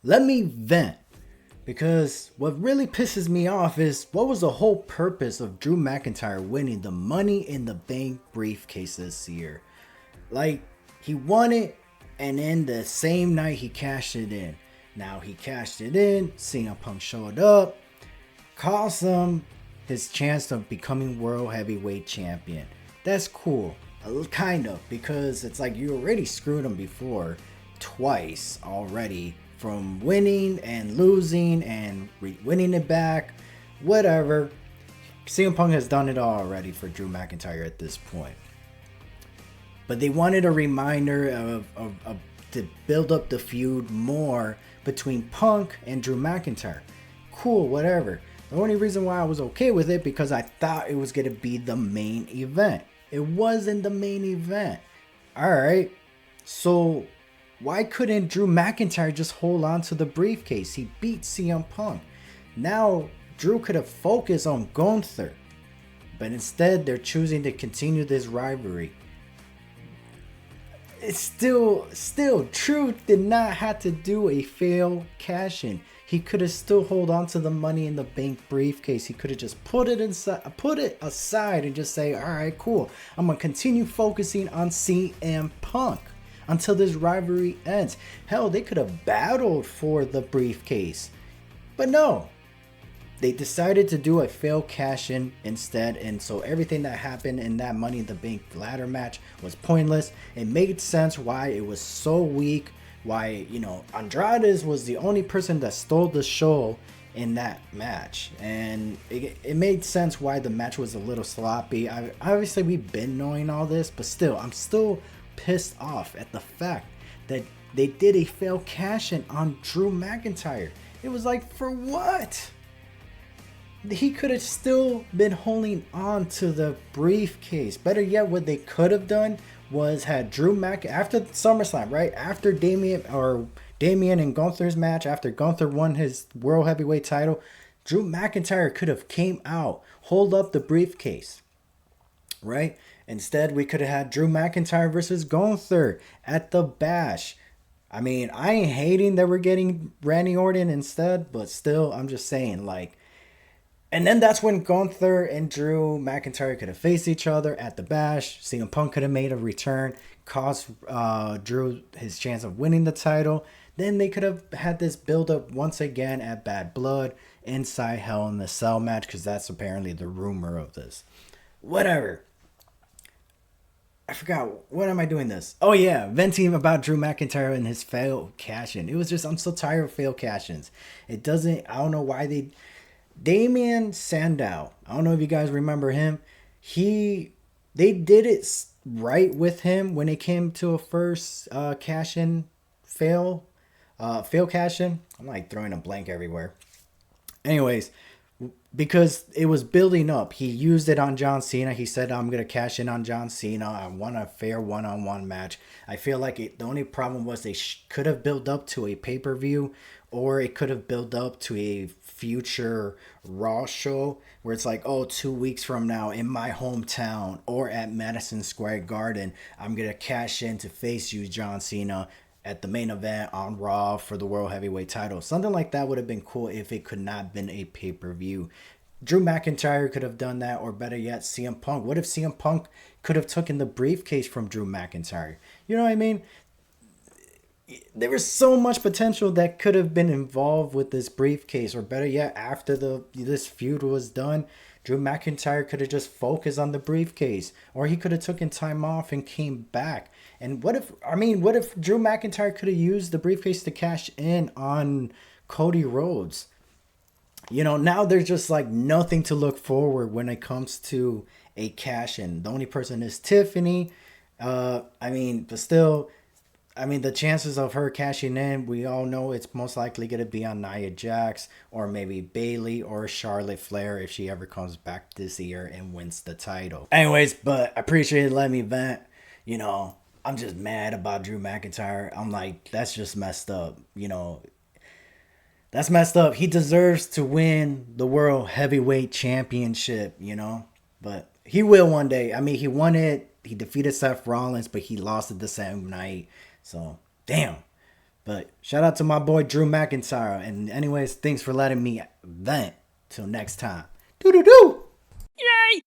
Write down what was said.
let me vent. Because what really pisses me off is what was the whole purpose of Drew McIntyre winning the Money in the Bank briefcase this year? Like, he won it, and then the same night he cashed it in. Now he cashed it in, CM Punk showed up, cost him his chance of becoming World Heavyweight Champion. That's cool, kind of, because it's like you already screwed him before, twice already, from winning and losing and winning it back, whatever. CM Punk has done it all already for Drew McIntyre at this point. But they wanted a reminder of to build up the feud more between Punk and Drew McIntyre. Cool, whatever. The only reason why I was okay with it because I thought it was going to be the main event. It wasn't the main event. Alright, so why couldn't Drew McIntyre just hold on to the briefcase? He beat CM Punk. Now, Drew could have focused on Gunther. But instead, they're choosing to continue this rivalry. It's still, Drew did not have to do a failed cash-in. He could have still hold on to the Money in the Bank briefcase. He could have just put it aside and just say, all right, cool. I'm going to continue focusing on CM Punk until this rivalry ends. Hell, they could have battled for the briefcase. But no. They decided to do a failed cash-in instead, and so everything that happened in that Money in the Bank ladder match was pointless. It made sense why it was so weak, why, Andrade was the only person that stole the show in that match, and it made sense why the match was a little sloppy. Obviously, we've been knowing all this, but still, I'm still pissed off at the fact that they did a failed cash-in on Drew McIntyre. It was like, for what? He could have still been holding on to the briefcase. Better yet, what they could have done was had Drew after SummerSlam, right? After Damian and Gunther's match, after Gunther won his World Heavyweight title, Drew McIntyre could have came out, hold up the briefcase, right? Instead, we could have had Drew McIntyre versus Gunther at the Bash. I mean, I ain't hating that we're getting Randy Orton instead, but still, I'm just saying, like, and then that's when Gunther and Drew McIntyre could have faced each other at the Bash. CM Punk could have made a return, cost Drew his chance of winning the title. Then they could have had this build up once again at Bad Blood, inside Hell in the Cell match, because that's apparently the rumor of this. Whatever. I forgot. What am I doing this? Oh yeah, venting about Drew McIntyre and his failed cash-in. It was just, I'm so tired of failed cash-ins. It doesn't, I don't know why they... Damien Sandow, I don't know if you guys remember him. They did it right with him when it came to a first cash-in fail cash-in. I'm like throwing a blank everywhere. Anyways, because it was building up. He used it on John Cena. He said, I'm going to cash in on John Cena. I want a fair one-on-one match. I feel like the only problem was they could have built up to a pay-per-view, or it could have built up to a future Raw show where it's like, oh, 2 weeks from now in my hometown or at Madison Square Garden, I'm going to cash in to face you, John Cena, at the main event on Raw for the World Heavyweight title. Something like that would have been cool if it could not have been a pay-per-view. Drew McIntyre could have done that, or better yet, CM Punk. What if CM Punk could have taken the briefcase from Drew McIntyre? You know what I mean? There was so much potential that could have been involved with this briefcase, or better yet, after this feud was done, Drew McIntyre could have just focused on the briefcase, or he could have taken time off and came back. And what if Drew McIntyre could have used the briefcase to cash in on Cody Rhodes? Now there's just like nothing to look forward when it comes to a cash in. The only person is Tiffany. But still, the chances of her cashing in, we all know it's most likely going to be on Nia Jax, or maybe Bayley or Charlotte Flair if she ever comes back this year and wins the title. Anyways, but I appreciate it. Let me vent. I'm just mad about Drew McIntyre. I'm like, that's just messed up. That's messed up. He deserves to win the World Heavyweight Championship, But he will one day. He won it. He defeated Seth Rollins, but he lost it the same night. So, damn. But shout out to my boy Drew McIntyre. And anyways, thanks for letting me vent. Till next time. Doo doo doo. Yay!